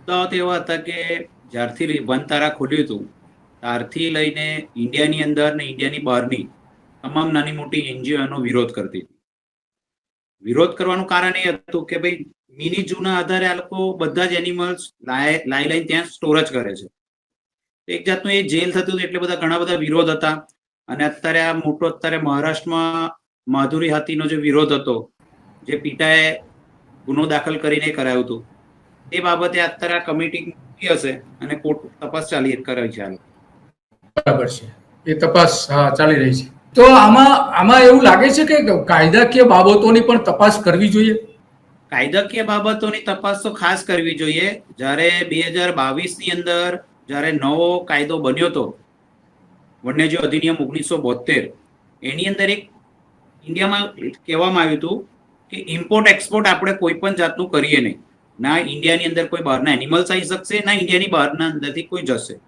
મુદ્દાઓ તો એવા હતા કે જ્યારથી વનતારા ખુલ્યું હતું ત્યારથી લઈને ઇન્ડિયાની અંદર ને ઇન્ડિયાની બહારની તમામ નાની મોટી એનજીઓ એનો વિરોધ કરતી હતી. વિરોધ કરવાનું કારણ એ હતું કે ભાઈ મિની ઝૂના આધારે આ લોકો બધા જ એનિમલ્સ લાઈ ત્યાં સ્ટોરેજ કરે છે. એક જાતનું એ જેલ થતું હતું એટલે બધા ઘણા બધા વિરોધ હતા. અને અત્યારે આ મોટો અત્યારે મહારાષ્ટ્રમાં માધુરી હાથીનો જે વિરોધ હતો, જે પીટાએ ગુનો દાખલ કરીને કરાયું હતું, એ બાબતે અત્યારે આ કમિટી મૂકી હશે અને કોર્ટ તપાસ ચાલી કરે છે. બરાબર છે, એ તપાસ ચાલી રહી છે. તો આમાં એવું લાગે છે કે કાયદાકીય બાબતોની પણ તપાસ કરવી જોઈએ. કાયદાકીય બાબતોની તપાસ તો ખાસ કરવી જોઈએ. જ્યારે 2022ની અંદર જ્યારે નવો કાયદો બન્યો હતો વન્યજીવ અધિનિયમ 1972, એની અંદર એક ઇન્ડિયામાં કહેવામાં આવ્યું હતું કે ઇમ્પોર્ટ એક્સપોર્ટ આપણે કોઈ પણ જાતનું કરીએ નહીં. ના ઇન્ડિયાની અંદર કોઈ બહારના એનિમલ્સ આવી શકશે, ના ઇન્ડિયાની બહારના અંદરથી કોઈ જશે.